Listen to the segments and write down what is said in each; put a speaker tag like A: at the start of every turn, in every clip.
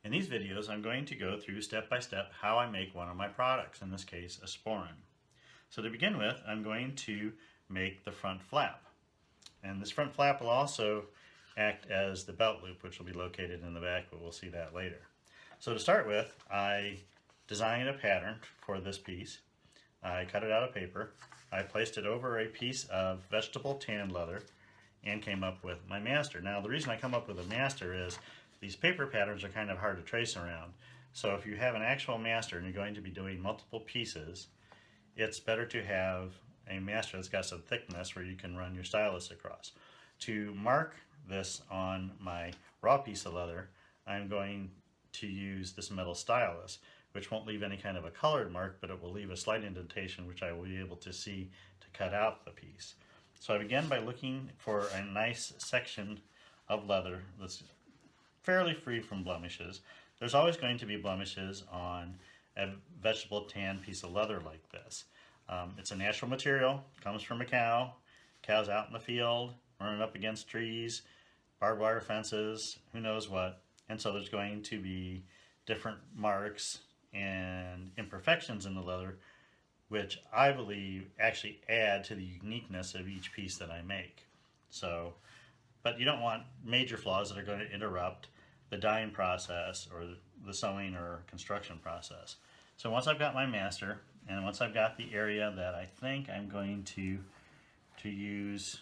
A: In these videos, I'm going to go through step by step how I make one of my products, in this case, a Sporran. So to begin with, I'm going to make the front flap. And this front flap will also act as the belt loop, which will be located in the back, but we'll see that later. So to start with, I designed a pattern for this piece. I cut it out of paper. I placed it over a piece of vegetable tan leather and came up with my master. Now the reason I come up with a master is these paper patterns are kind of hard to trace around. So if you have an actual master and you're going to be doing multiple pieces, it's better to have a master that's got some thickness where you can run your stylus across. To mark this on my raw piece of leather, I'm going to use this metal stylus, which won't leave any kind of a colored mark, but it will leave a slight indentation which I will be able to see to cut out the piece. So I begin by looking for a nice section of leather that's fairly free from blemishes. There's always going to be blemishes on a vegetable tan piece of leather like this. It's a natural material, comes from a cow. Cow's out in the field, running up against trees, barbed wire fences, who knows what. And so there's going to be different marks and imperfections in the leather, which I believe actually add to the uniqueness of each piece that I make. So, but you don't want major flaws that are going to interrupt the dyeing process or the sewing or construction process. So once I've got my master, and once I've got the area that I think I'm going to use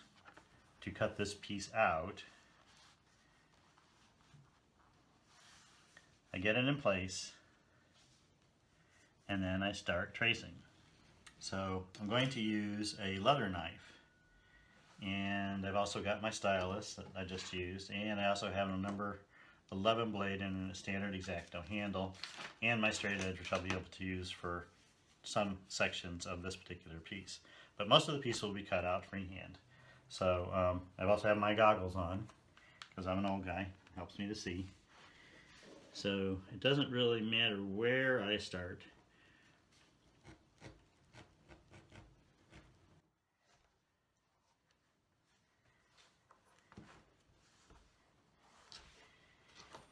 A: to cut this piece out, I get it in place, and then I start tracing. So I'm going to use a leather knife, and I've also got my stylus that I just used, and I also have a number 11 blade and a standard X-Acto handle, and my straight edge, which I'll be able to use for some sections of this particular piece. But most of the piece will be cut out freehand. So I've also have my goggles on, because I'm an old guy, it helps me to see. So it doesn't really matter where I start.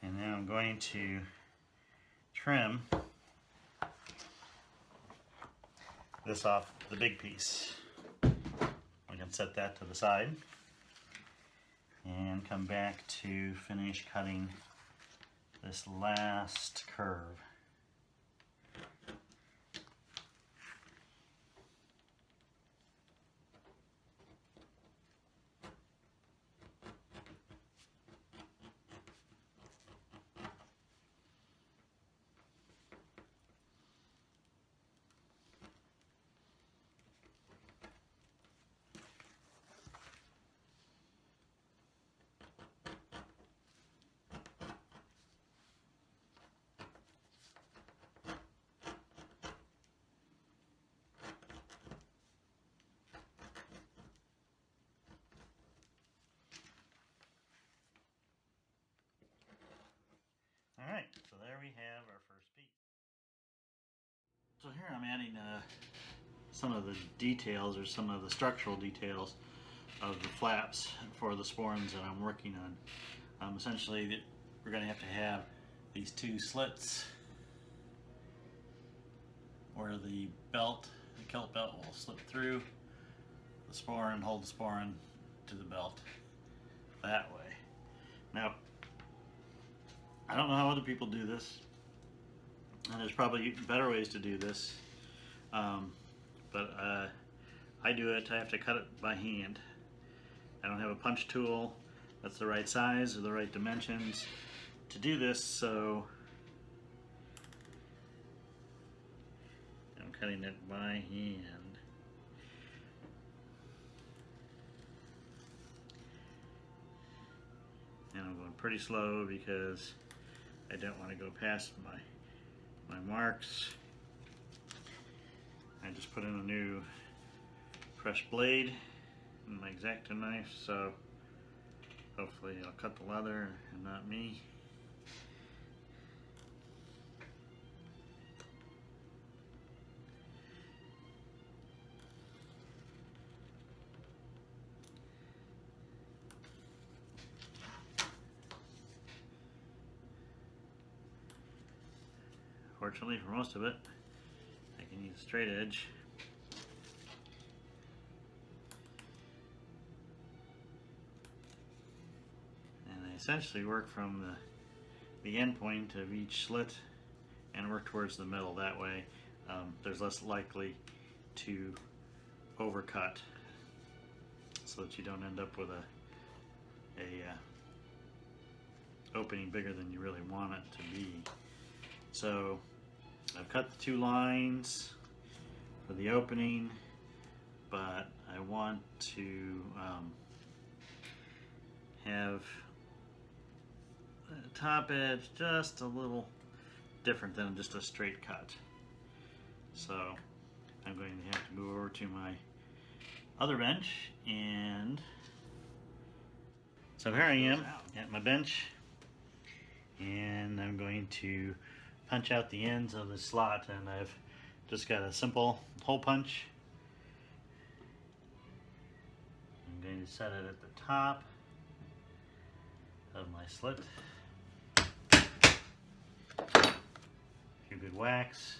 A: And now I'm going to trim this off the big piece. I can set that to the side and come back to finish cutting this last curve. Alright, so there we have our first piece. So here I'm adding some of the details or some of the structural details of the flaps for the sporrans that I'm working on. Essentially, we're going to have these two slits where the kilt belt will slip through the sporran, hold the sporran to the belt that way. Now, I don't know how other people do this, and there's probably better ways to do this, but I do it. I have to cut it by hand. I don't have a punch tool that's the right size or the right dimensions to do this, so I'm cutting it by hand. And I'm going pretty slow because I don't want to go past my marks. I just put in a new fresh blade and my X-Acto knife, so hopefully I'll cut the leather and not me. fortunately for most of it. I can use a straight edge. And I essentially work from the end point of each slit and work towards the middle. That way there's less likely to overcut, so that you don't end up with a opening bigger than you really want it to be. So I've cut the 2 lines for the opening, but I want to have the top edge just a little different than just a straight cut. So I'm going to have to move over to my other bench, and so here I am at my bench, and I'm going to punch out the ends of the slot, and I've just got a simple hole punch. I'm going to set it at the top of my slit. A few good whacks.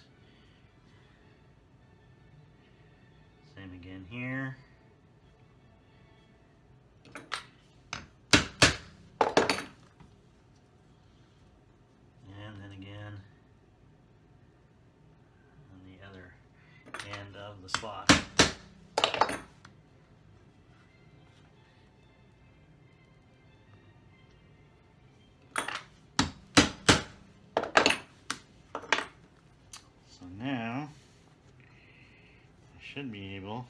A: Same again here. And then again on the other end of the slot. So now I should be able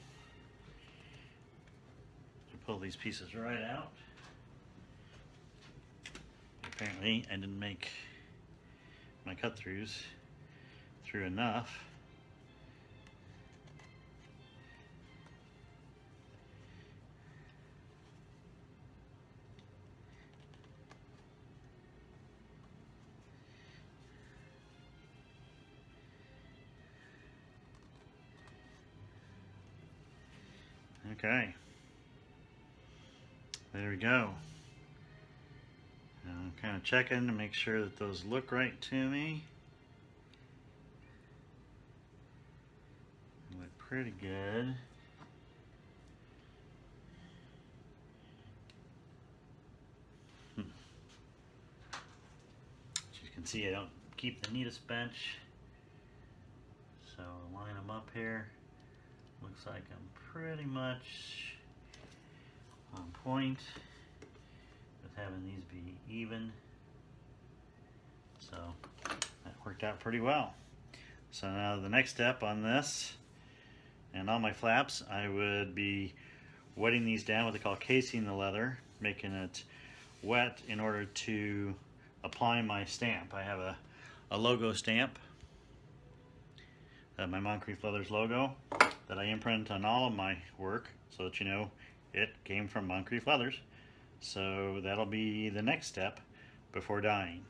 A: to pull these pieces right out. Apparently I didn't make my cut through enough. Okay, there we go. I'm kind of checking to make sure that those look right to me. Look pretty good. As you can see, I don't keep the neatest bench, so I'll line them up here. Looks like I'm pretty much on point with having these be even. So that worked out pretty well. So now the next step on this and on my flaps, I would be wetting these down, what they call casing the leather, making it wet in order to apply my stamp. I have a logo stamp, my Moncrief Leathers logo, that I imprint on all of my work so that you know it came from Moncrief Leathers. So that'll be the next step before dyeing.